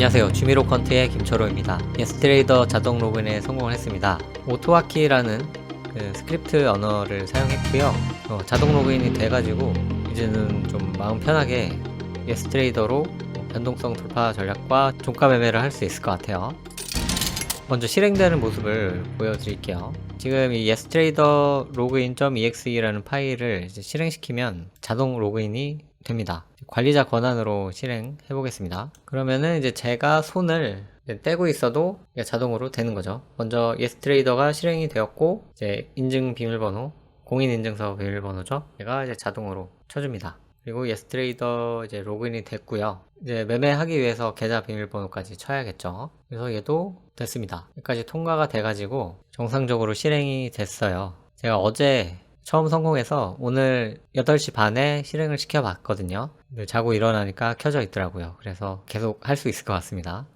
안녕하세요. 취미로 컨트의 김철호입니다. 예스트레이더 자동 로그인에 성공을 했습니다. 오토와키라는 스크립트 언어를 사용했고요. 자동 로그인이 돼가지고 이제는 좀 마음 편하게 예스트레이더로 변동성 돌파 전략과 종가 매매를 할 수 있을 것 같아요. 먼저 실행되는 모습을 보여드릴게요. 지금 이 예스트레이더 로그인.exe라는 파일을 이제 실행시키면 자동 로그인이 됩니다. 관리자 권한으로 실행해 보겠습니다. 그러면은 이제 제가 손을 떼고 있어도 자동으로 되는 거죠. 먼저 예스트레이더가 실행이 되었고, 이제 인증 비밀번호, 공인인증서 비밀번호죠. 얘가 이제 자동으로 쳐줍니다. 그리고 예스트레이더 이제 로그인이 됐고요. 이제 매매하기 위해서 계좌 비밀번호까지 쳐야겠죠. 그래서 얘도 됐습니다. 여기까지 통과가 돼가지고 정상적으로 실행이 됐어요. 제가 어제 처음 성공해서 오늘 8시 반에 실행을 시켜봤거든요. 자고 일어나니까 켜져 있더라고요. 그래서 계속 할 수 있을 것 같습니다.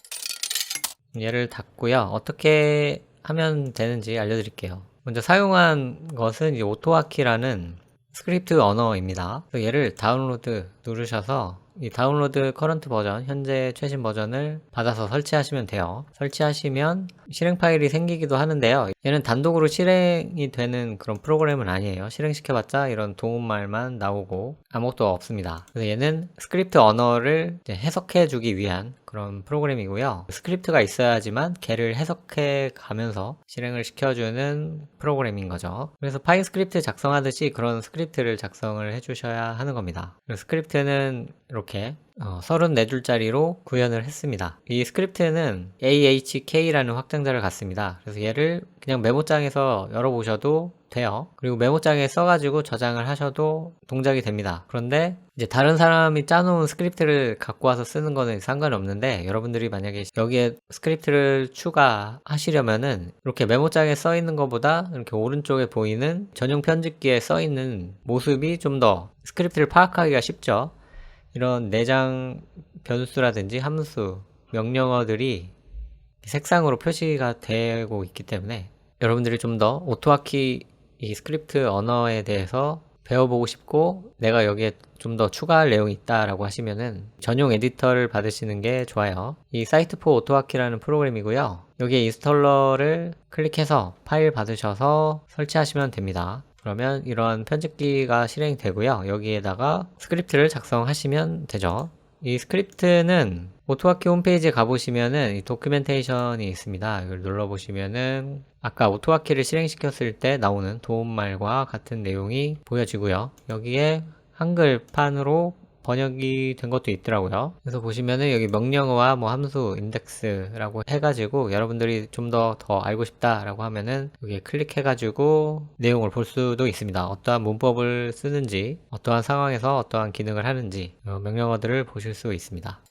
얘를 닫고요. 어떻게 하면 되는지 알려드릴게요. 먼저 사용한 것은 이 오토와키라는 스크립트 언어입니다. 얘를 다운로드 누르셔서 이 다운로드 커런트 버전, 현재 최신 버전을 받아서 설치하시면 돼요. 설치하시면 실행 파일이 생기기도 하는데요. 얘는 단독으로 실행이 되는 그런 프로그램은 아니에요. 실행시켜봤자 이런 도움말만 나오고 아무것도 없습니다. 그래서 얘는 스크립트 언어를 해석해주기 위한 그런 프로그램이고요. 스크립트가 있어야지만 걔를 해석해 가면서 실행을 시켜주는 프로그램인 거죠. 그래서 파이 스크립트 작성하듯이 그런 스크립트를 작성을 해주셔야 하는 겁니다. 스크립트는 이렇게 34줄짜리로 구현을 했습니다. 이 스크립트는 AHK라는 확장자를 갖습니다. 그래서 얘를 그냥 메모장에서 열어보셔도 돼요. 그리고 메모장에 써가지고 저장을 하셔도 동작이 됩니다. 그런데 이제 다른 사람이 짜놓은 스크립트를 갖고 와서 쓰는 거는 상관이 없는데, 여러분들이 만약에 여기에 스크립트를 추가하시려면은 이렇게 메모장에 써 있는 것보다 이렇게 오른쪽에 보이는 전용 편집기에 써 있는 모습이 좀 더 스크립트를 파악하기가 쉽죠. 이런 내장 변수라든지 함수, 명령어들이 색상으로 표시가 되고 있기 때문에 여러분들이 좀 더 오토와키 이 스크립트 언어에 대해서 배워보고 싶고 내가 여기에 좀 더 추가할 내용이 있다라고 하시면은 전용 에디터를 받으시는 게 좋아요. 이 사이트4 오토와키라는 프로그램이고요. 여기에 인스톨러를 클릭해서 파일 받으셔서 설치하시면 됩니다. 그러면 이러한 편집기가 실행되고요. 여기에다가 스크립트를 작성하시면 되죠. 이 스크립트는 오토와키 홈페이지에 가보시면은 이 도큐멘테이션이 있습니다. 이걸 눌러보시면은 아까 오토와키를 실행시켰을 때 나오는 도움말과 같은 내용이 보여지고요. 여기에 한글판으로 번역이 된 것도 있더라고요. 그래서 보시면은 여기 명령어와 뭐 함수, 인덱스라고 해가지고 여러분들이 좀 더 알고 싶다라고 하면은 여기에 클릭해가지고 내용을 볼 수도 있습니다. 어떠한 문법을 쓰는지, 어떠한 상황에서 어떠한 기능을 하는지 명령어들을 보실 수 있습니다.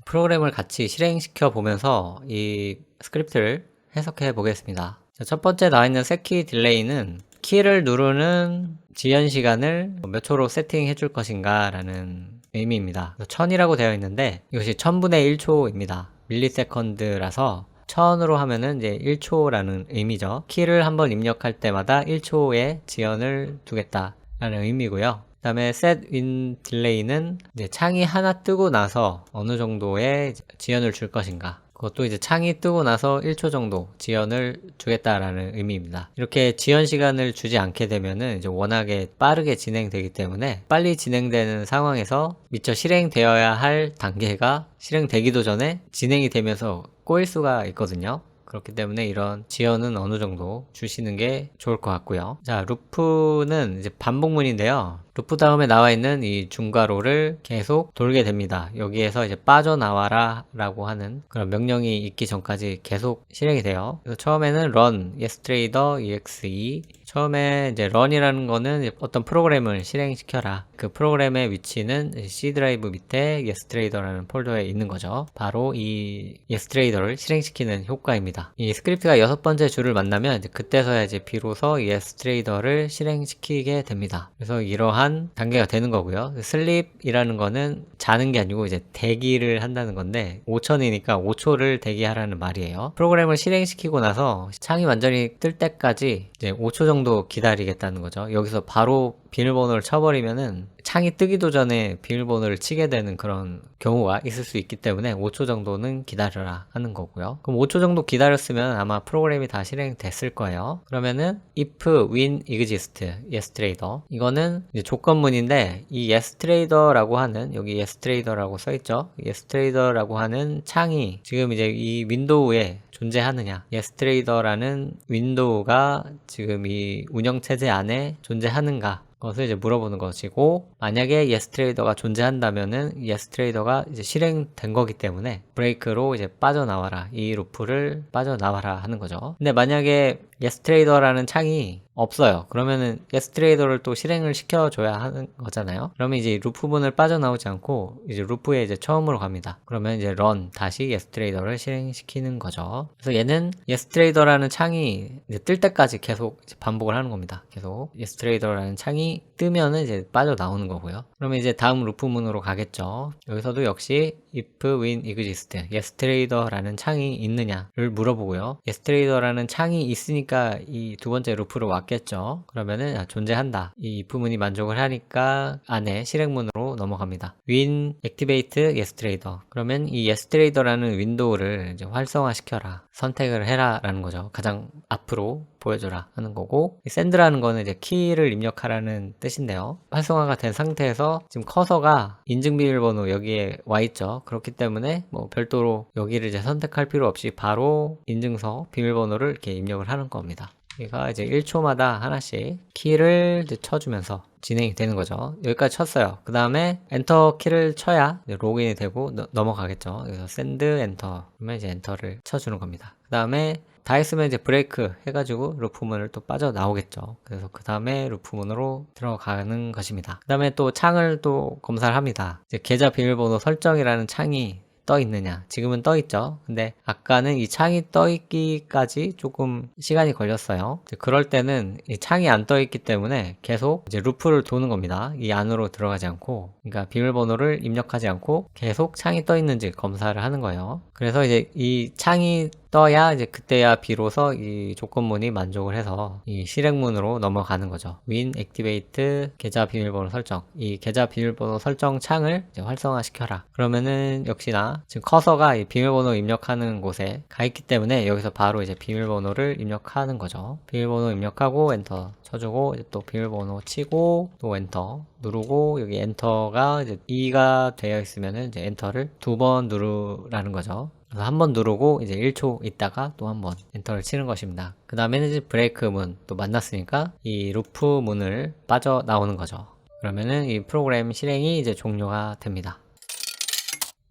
프로그램을 같이 실행시켜 보면서 이 스크립트를 해석해 보겠습니다. 첫 번째 나와 있는 setKey 딜레이는 키를 누르는 지연 시간을 몇 초로 세팅해 줄 것인가 라는 의미입니다. 1000이라고 되어 있는데 이것이 1000분의 1초입니다. 밀리세컨드라서 1000으로 하면은 이제 1초라는 의미죠. 키를 한번 입력할 때마다 1초의 지연을 두겠다 라는 의미고요. 그 다음에 set in delay는 이제 창이 하나 뜨고 나서 어느 정도의 지연을 줄 것인가, 그것도 이제 창이 뜨고 나서 1초 정도 지연을 주겠다라는 의미입니다. 이렇게 지연 시간을 주지 않게 되면은 이제 워낙에 빠르게 진행되기 때문에 빨리 진행되는 상황에서 미처 실행되어야 할 단계가 실행되기도 전에 진행이 되면서 꼬일 수가 있거든요. 그렇기 때문에 이런 지연은 어느 정도 주시는 게 좋을 것 같고요. 자, 루프는 이제 반복문인데요. 루프 다음에 나와 있는 이 중괄호를 계속 돌게 됩니다. 여기에서 이제 빠져나와라 라고 하는 그런 명령이 있기 전까지 계속 실행이 돼요. 그래서 처음에는 run yestrader exe, 처음에 이제 run이라는 거는 어떤 프로그램을 실행시켜라. 그 프로그램의 위치는 C 드라이브 밑에 yestrader라는 폴더에 있는 거죠. 바로 이 yestrader를 실행시키는 효과입니다. 이 스크립트가 6번째 줄을 만나면 이제 그때서야 이제 비로소 yestrader를 실행시키게 됩니다. 그래서 이러한 단계가 되는 거고요. 슬립이라는 거는 자는 게 아니고 이제 대기를 한다는 건데 5000이니까 5초를 대기하라는 말이에요. 프로그램을 실행시키고 나서 창이 완전히 뜰 때까지 이제 5초 정도 기다리겠다는 거죠. 여기서 바로 비밀번호를 쳐버리면은 창이 뜨기도 전에 비밀번호를 치게 되는 그런 경우가 있을 수 있기 때문에 5초 정도는 기다려라 하는 거고요. 그럼 5초 정도 기다렸으면 아마 프로그램이 다 실행됐을 거예요. 그러면은 if win exist yesterday 이거는 이제 조건문인데, 이 yesterday라고 하는, 여기 yesterday라고 써있죠. yesterday라고 하는 창이 지금 이제 이 윈도우에 존재하느냐, yesterday라는 윈도우가 지금 이 운영체제 안에 존재하는가, 것을 이제 물어보는 것이고, 만약에 yesterday가 존재한다면은 yesterday가 이제 실행된 거기 때문에 브레이크로 이제 빠져나와라, 이 루프를 빠져나와라 하는 거죠. 근데 만약에 yesterday라는 창이 없어요. 그러면은 yesterday를 또 실행을 시켜줘야 하는 거잖아요. 그러면 이제 루프문을 빠져나오지 않고 이제 루프에 이제 처음으로 갑니다. 그러면 이제 run 다시 yesterday를 실행시키는 거죠. 그래서 얘는 yesterday라는 창이 이제 뜰 때까지 계속 이제 반복을 하는 겁니다. 계속 yesterday라는 창이 뜨면은 이제 빠져나오는 거고요. 그러면 이제 다음 루프문으로 가겠죠. 여기서도 역시 if win exist yesterday라는 창이 있느냐를 물어보고요. yesterday라는 창이 있으니까 이 두 번째 루프로 왔겠죠. 그러면은 존재한다, 이 if문이 만족을 하니까 안에 실행문으로 넘어갑니다. win activate yesterday. 그러면 이 yesterday라는 윈도우를 이제 활성화시켜라, 선택을 해라 라는 거죠. 가장 앞으로 보여줘라 하는 거고, 이 send라는 거는 이제 키를 입력하라는 뜻인데요. 활성화가 된 상태에서 지금 커서가 인증 비밀번호 여기에 와 있죠. 그렇기 때문에 뭐 별도로 여기를 이제 선택할 필요 없이 바로 인증서 비밀번호를 이렇게 입력을 하는 겁니다. 얘가 이제 1초마다 하나씩 키를 이제 쳐주면서 진행이 되는 거죠. 여기까지 쳤어요. 그 다음에 엔터 키를 쳐야 로그인이 되고 넘어가겠죠. 그래서 send 엔터, 그러면 이제 엔터를 쳐주는 겁니다. 그 다음에 다 했으면 이제 브레이크 해가지고 루프문을 또 빠져나오겠죠. 그래서 그 다음에 루프문으로 들어가는 것입니다. 그 다음에 또 창을 또 검사를 합니다. 이제 계좌 비밀번호 설정이라는 창이 떠 있느냐. 지금은 떠 있죠. 근데 아까는 이 창이 떠 있기까지 조금 시간이 걸렸어요. 그럴 때는 이 창이 안 떠 있기 때문에 계속 이제 루프를 도는 겁니다. 이 안으로 들어가지 않고, 그러니까 비밀번호를 입력하지 않고 계속 창이 떠 있는지 검사를 하는 거예요. 그래서 이제 이 창이 떠야 이제 그때야 비로소 이 조건문이 만족을 해서 이 실행문으로 넘어가는 거죠. win activate 계좌 비밀번호 설정, 이 계좌 비밀번호 설정 창을 이제 활성화시켜라. 그러면은 역시나 지금 커서가 이 비밀번호 입력하는 곳에 가 있기 때문에 여기서 바로 이제 비밀번호를 입력하는 거죠. 비밀번호 입력하고 엔터 쳐주고, 이제 또 비밀번호 치고 또 엔터 누르고, 여기 엔터가 이제 2가 되어 있으면은 이제 엔터를 2번 누르라는 거죠. 그래서 한 번 누르고 이제 1초 있다가 또 한 번 엔터를 치는 것입니다. 그 다음에는 이제 브레이크 문 또 만났으니까 이 루프 문을 빠져나오는 거죠. 그러면은 이 프로그램 실행이 이제 종료가 됩니다.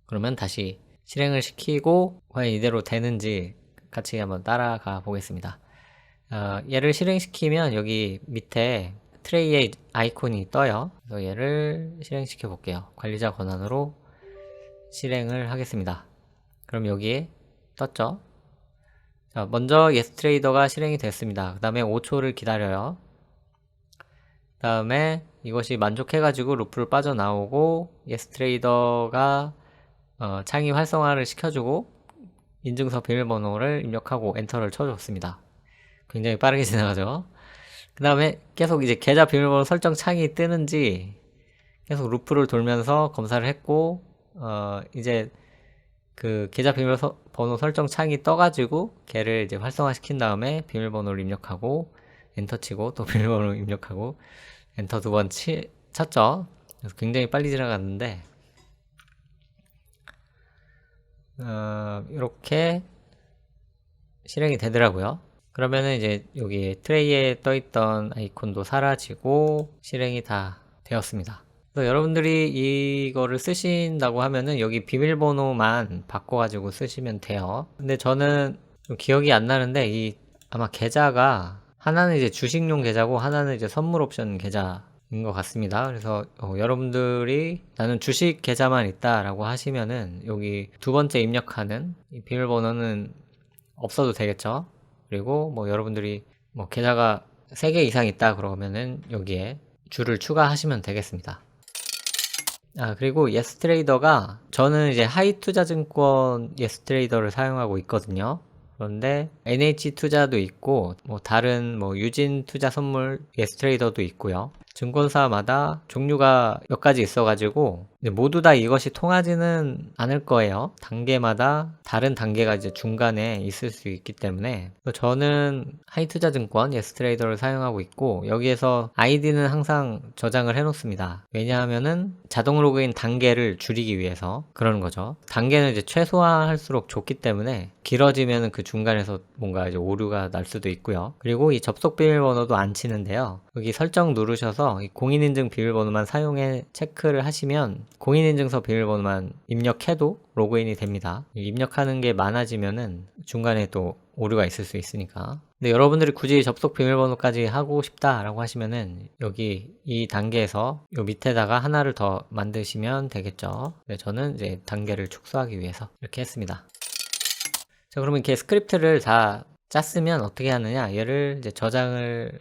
그러면 다시 실행을 시키고 과연 이대로 되는지 같이 한번 따라가 보겠습니다. 얘를 실행시키면 여기 밑에 트레이의 아이콘이 떠요. 그래서 얘를 실행시켜 볼게요. 관리자 권한으로 실행을 하겠습니다. 그럼 여기에 떴죠. 자, 먼저 yesterday가 실행이 됐습니다. 그 다음에 5초를 기다려요. 그 다음에 이것이 만족해가지고 루프를 빠져나오고 yesterday가 창이 활성화를 시켜주고 인증서 비밀번호를 입력하고 엔터를 쳐줬습니다. 굉장히 빠르게 지나가죠. 그 다음에 계속 이제 계좌 비밀번호 설정 창이 뜨는지 계속 루프를 돌면서 검사를 했고, 이제 그 계좌 비밀번호 설정 창이 떠가지고 걔를 이제 활성화 시킨 다음에 비밀번호를 입력하고 엔터 치고 또 비밀번호를 입력하고 엔터 2번 쳤죠. 그래서 굉장히 빨리 지나갔는데, 이렇게 실행이 되더라고요. 그러면은 이제 여기 트레이에 떠있던 아이콘도 사라지고 실행이 다 되었습니다. 그래서 여러분들이 이거를 쓰신다고 하면은 여기 비밀번호만 바꿔가지고 쓰시면 돼요. 근데 저는 좀 기억이 안 나는데 이 아마 계좌가 하나는 이제 주식용 계좌고 하나는 이제 선물 옵션 계좌인 것 같습니다. 그래서 여러분들이 나는 주식 계좌만 있다라고 하시면은 여기 두 번째 입력하는 이 비밀번호는 없어도 되겠죠. 그리고 뭐 여러분들이 뭐 계좌가 3개 이상 있다 그러면은 여기에 줄을 추가하시면 되겠습니다. 그리고 예스트레이더가, 저는 이제 하이투자증권 예스트레이더를 사용하고 있거든요. 그런데 NH투자도 있고 뭐 다른 뭐 유진투자 선물 예스트레이더도 있고요. 증권사마다 종류가 몇 가지 있어가지고 모두 다 이것이 통하지는 않을 거예요. 단계마다 다른 단계가 이제 중간에 있을 수 있기 때문에 저는 하이투자증권 예스트레이더를 사용하고 있고 여기에서 아이디는 항상 저장을 해놓습니다. 왜냐하면은 자동 로그인 단계를 줄이기 위해서 그러는 거죠. 단계는 이제 최소화할수록 좋기 때문에 길어지면은 그 중간에서 뭔가 이제 오류가 날 수도 있고요. 그리고 이 접속 비밀번호도 안 치는데요. 여기 설정 누르셔서 이 공인인증 비밀번호만 사용해 체크를 하시면 공인인증서 비밀번호만 입력해도 로그인이 됩니다. 입력하는 게 많아지면은 중간에 또 오류가 있을 수 있으니까. 근데 여러분들이 굳이 접속 비밀번호까지 하고 싶다라고 하시면은 여기 이 단계에서 요 밑에다가 하나를 더 만드시면 되겠죠. 네, 저는 이제 단계를 축소하기 위해서 이렇게 했습니다. 자, 그러면 이렇게 스크립트를 다 짰으면 어떻게 하느냐? 얘를 이제 저장을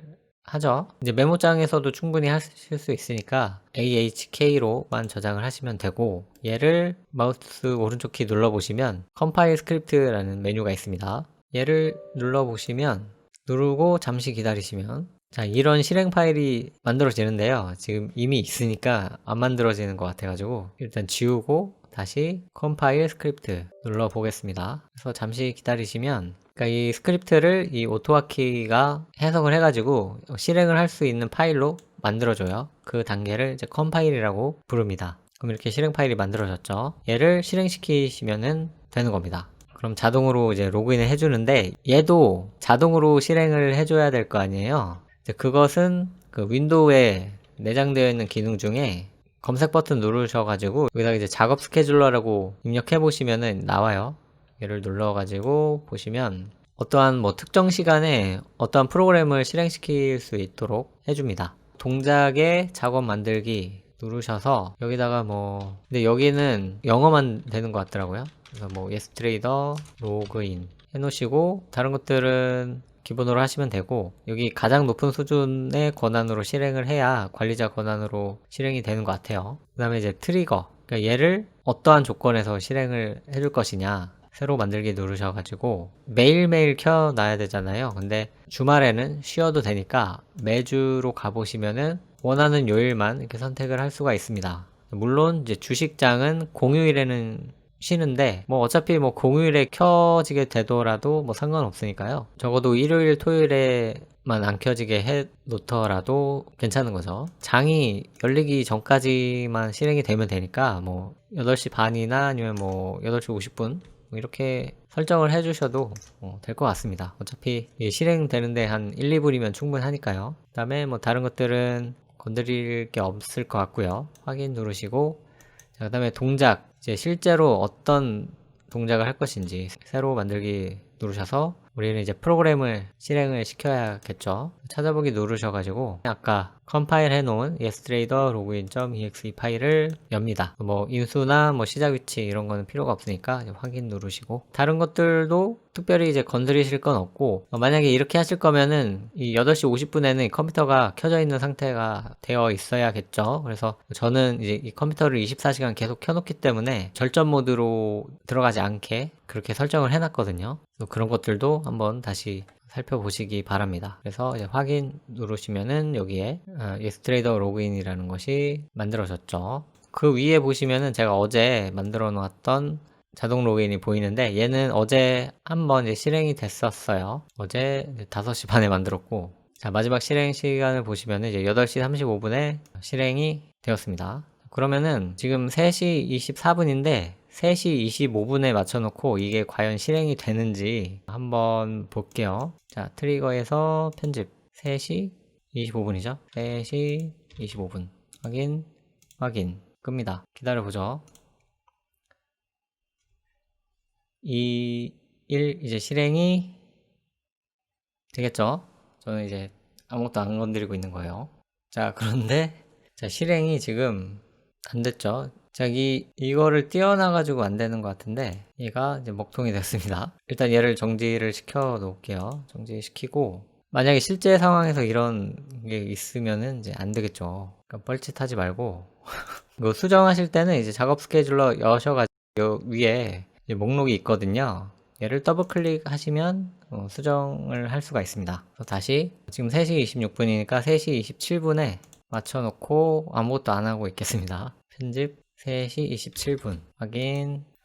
하죠. 이제 메모장에서도 충분히 하실 수 있으니까 AHK로만 저장을 하시면 되고 얘를 마우스 오른쪽 키 눌러보시면 컴파일 스크립트라는 메뉴가 있습니다. 얘를 눌러보시면 누르고 잠시 기다리시면 자, 이런 실행 파일이 만들어지는데요. 지금 이미 있으니까 안 만들어지는 것 같아가지고 일단 지우고 다시 컴파일 스크립트 눌러 보겠습니다. 그래서 잠시 기다리시면 그러니까 이 스크립트를 이 오토화키가 해석을 해가지고 실행을 할 수 있는 파일로 만들어줘요. 그 단계를 이제 컴파일이라고 부릅니다. 그럼 이렇게 실행 파일이 만들어졌죠. 얘를 실행시키시면은 되는 겁니다. 그럼 자동으로 이제 로그인을 해주는데 얘도 자동으로 실행을 해줘야 될 거 아니에요. 이제 그것은 그 윈도우에 내장되어 있는 기능 중에 검색 버튼 누르셔가지고 여기다가 이제 작업 스케줄러라고 입력해 보시면은 나와요. 얘를 눌러가지고 보시면 어떠한 뭐 특정 시간에 어떠한 프로그램을 실행시킬 수 있도록 해줍니다. 동작의 작업 만들기 누르셔서 여기다가 뭐 근데 여기는 영어만 되는 것 같더라고요. 그래서 뭐 예스트레이더 로그인 해놓으시고 다른 것들은 기본으로 하시면 되고 여기 가장 높은 수준의 권한으로 실행을 해야 관리자 권한으로 실행이 되는 것 같아요. 그 다음에 이제 트리거 그러니까 얘를 어떠한 조건에서 실행을 해줄 것이냐 새로 만들기 누르셔가지고 매일매일 켜놔야 되잖아요. 근데 주말에는 쉬어도 되니까 매주로 가보시면은 원하는 요일만 이렇게 선택을 할 수가 있습니다. 물론 이제 주식장은 공휴일에는 쉬는데 뭐 어차피 뭐 공휴일에 켜지게 되더라도 뭐 상관없으니까요. 적어도 일요일 토요일에만 안 켜지게 해 놓더라도 괜찮은 거죠. 장이 열리기 전까지만 실행이 되면 되니까 뭐 8시 반이나 아니면 뭐 8시 50분 뭐 이렇게 설정을 해주셔도 될 것 같습니다. 어차피 실행되는데 한 1, 2분이면 충분하니까요. 그 다음에 뭐 다른 것들은 건드릴 게 없을 것 같고요. 확인 누르시고 그 다음에 동작 이제 실제로 어떤 동작을 할 것인지 새로 만들기 누르셔서 우리는 이제 프로그램을 실행을 시켜야겠죠. 찾아보기 누르셔가지고 아까 컴파일 해놓은 예스트레이더 로그인.exe 파일을 엽니다. 뭐 인수나 뭐 시작 위치 이런 거는 필요가 없으니까 확인 누르시고 다른 것들도 특별히 이제 건드리실 건 없고 만약에 이렇게 하실 거면은 이 8시 50분에는 컴퓨터가 켜져 있는 상태가 되어 있어야겠죠. 그래서 저는 이제 이 컴퓨터를 24시간 계속 켜놓기 때문에 절전 모드로 들어가지 않게 그렇게 설정을 해놨거든요. 그런 것들도 한번 다시 살펴보시기 바랍니다. 그래서 이제 확인 누르시면은 여기에 예스트레이더 로그인이라는 것이 만들어졌죠. 그 위에 보시면은 제가 어제 만들어 놓았던 자동 로그인이 보이는데 얘는 어제 한번 이제 실행이 됐었어요. 어제 5시 반에 만들었고 자 마지막 실행 시간을 보시면은 이제 8시 35분에 실행이 되었습니다. 그러면은 지금 3시 24분인데 3시 25분에 맞춰놓고 이게 과연 실행이 되는지 한번 볼게요. 자, 트리거에서 편집 3시 25분이죠. 3시 25분 확인 끕니다. 기다려보죠. 2, 1 이제 실행이 되겠죠. 저는 이제 아무것도 안 건드리고 있는 거예요. 자, 그런데 자 실행이 지금 안 됐죠. 이거를 띄워놔가지고 안 되는 것 같은데 얘가 이제 먹통이 됐습니다. 일단 얘를 정지를 시켜 놓을게요. 정지시키고 만약에 실제 상황에서 이런 게 있으면은 이제 안 되겠죠. 그러니까 뻘짓하지 말고 이거 수정하실 때는 이제 작업 스케줄러 여셔가지고 요 위에 이제 목록이 있거든요. 얘를 더블 클릭하시면 수정을 할 수가 있습니다. 다시 지금 3시 26분이니까 3시 27분에 맞춰놓고 아무것도 안 하고 있겠습니다. 편집 3시 27분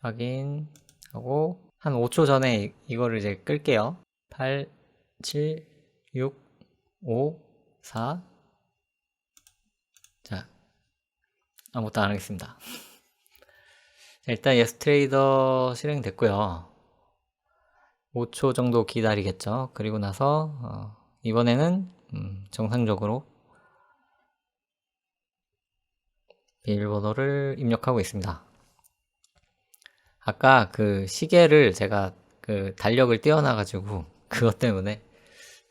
확인하고 한 5초 전에 이거를 이제 끌게요. 8, 7, 6, 5, 4. 자, 아무것도 안 하겠습니다. 자, 일단 예스트레이더 실행됐고요. 5초 정도 기다리겠죠. 그리고 나서 이번에는 정상적으로 비밀번호를 입력하고 있습니다. 아까 그 시계를 제가 그 달력을 띄워놔가지고 그것 때문에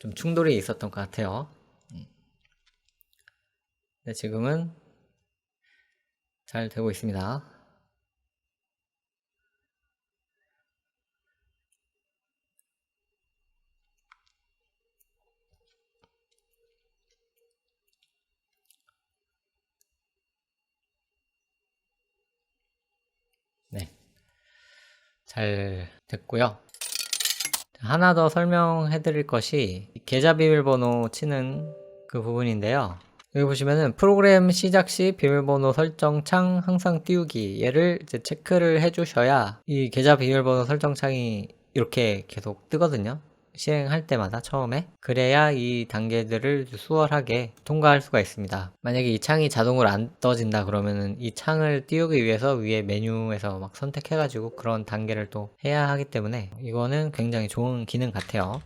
좀 충돌이 있었던 것 같아요. 네, 지금은 잘 되고 있습니다. 네, 잘 됐고요. 하나 더 설명해 드릴 것이 계좌 비밀번호 치는 그 부분인데요. 여기 보시면은 프로그램 시작 시 비밀번호 설정 창 항상 띄우기, 얘를 이제 체크를 해 주셔야 이 계좌 비밀번호 설정 창이 이렇게 계속 뜨거든요. 실행할 때마다 처음에. 그래야 이 단계들을 수월하게 통과할 수가 있습니다. 만약에 이 창이 자동으로 안 떠진다 그러면은 이 창을 띄우기 위해서 위에 메뉴에서 막 선택해가지고 그런 단계를 또 해야 하기 때문에 이거는 굉장히 좋은 기능 같아요.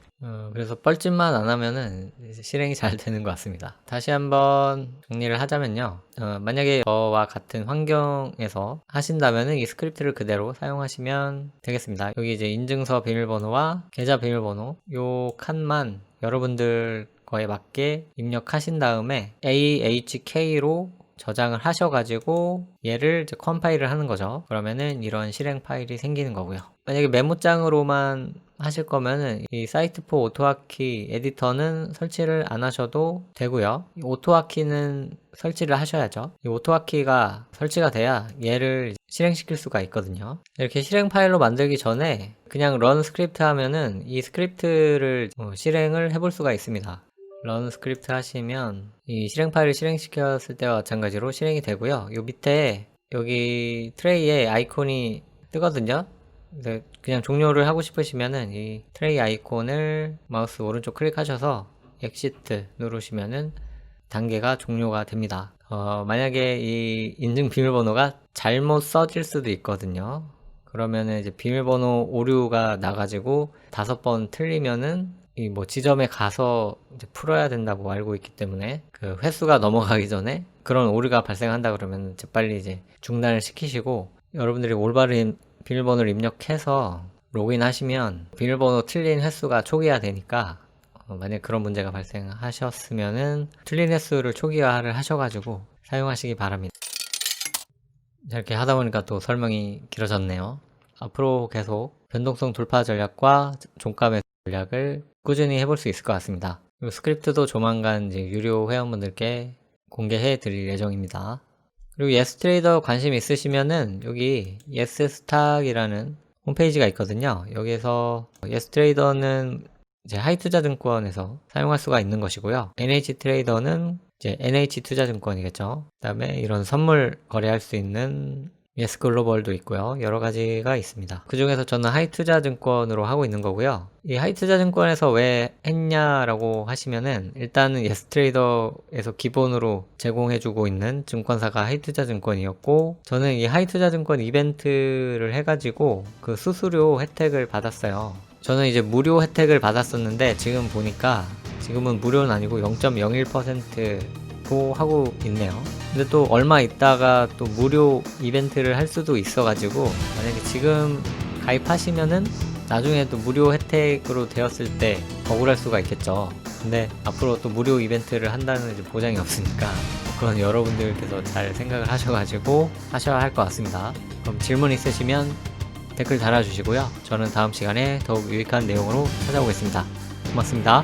그래서 뻘짓만 안 하면은 실행이 잘 되는 것 같습니다. 다시 한번 정리를 하자면요. 만약에 저와 같은 환경에서 하신다면은 이 스크립트를 그대로 사용하시면 되겠습니다. 여기 이제 인증서 비밀번호와 계좌 비밀번호 요 칸만 여러분들 거에 맞게 입력하신 다음에 AHK로 저장을 하셔가지고 얘를 이제 컴파일을 하는 거죠. 그러면은 이런 실행 파일이 생기는 거고요. 만약에 메모장으로만 하실 거면은 이 사이트4 오토하키 에디터는 설치를 안 하셔도 되고요. 이 오토하키는 설치를 하셔야죠. 이 오토하키가 설치가 돼야 얘를 실행시킬 수가 있거든요. 이렇게 실행 파일로 만들기 전에 그냥 런 스크립트 하면은 이 스크립트를 실행을 해볼 수가 있습니다. 런 스크립트 하시면 이 실행 파일을 실행시켰을 때와 마찬가지로 실행이 되고요. 요 밑에 여기 트레이에 아이콘이 뜨거든요. 그냥 종료를 하고 싶으시면은 이 트레이 아이콘을 마우스 오른쪽 클릭하셔서 엑시트 누르시면은 단계가 종료가 됩니다. 만약에 이 인증 비밀번호가 잘못 써질 수도 있거든요. 그러면은 이제 비밀번호 오류가 나가지고 5번 틀리면은 이 뭐 지점에 가서 이제 풀어야 된다고 알고 있기 때문에 그 횟수가 넘어가기 전에 그런 오류가 발생한다 그러면 재빨리 이제 중단을 시키시고 여러분들이 올바른 비밀번호를 입력해서 로그인 하시면 비밀번호 틀린 횟수가 초기화되니까 만약 그런 문제가 발생하셨으면은 틀린 횟수를 초기화를 하셔가지고 사용하시기 바랍니다. 이렇게 하다 보니까 또 설명이 길어졌네요. 앞으로 계속 변동성 돌파 전략과 종가 매수 전략을 꾸준히 해볼 수 있을 것 같습니다. 그리고 스크립트도 조만간 이제 유료 회원분들께 공개해 드릴 예정입니다. 그리고 예스트레이더 관심 있으시면은 여기 예스스탁이라는 홈페이지가 있거든요. 여기에서 예스트레이더는 이제 하이투자증권에서 사용할 수가 있는 것이고요. NH트레이더는 이제 NH투자증권이겠죠. 그 다음에 이런 선물 거래할 수 있는 예스글로벌도 있고요. 여러 가지가 있습니다. 그 중에서 저는 하이투자증권으로 하고 있는 거고요. 이 하이투자증권에서 왜 했냐라고 하시면은 일단은 예스트레이더에서 기본으로 제공해주고 있는 증권사가 하이투자증권이었고 저는 이 하이투자증권 이벤트를 해가지고 그 수수료 혜택을 받았어요. 저는 이제 무료 혜택을 받았었는데 지금 보니까 지금은 무료는 아니고 0.01%고 하고 있네요. 근데 또 얼마 있다가 또 무료 이벤트를 할 수도 있어가지고 만약에 지금 가입하시면은 나중에 또 무료 혜택으로 되었을 때 억울할 수가 있겠죠. 근데 앞으로 또 무료 이벤트를 한다는 이제 보장이 없으니까 그건 여러분들께서 잘 생각을 하셔가지고 하셔야 할 것 같습니다. 그럼 질문 있으시면 댓글 달아주시고요. 저는 다음 시간에 더욱 유익한 내용으로 찾아오겠습니다. 고맙습니다.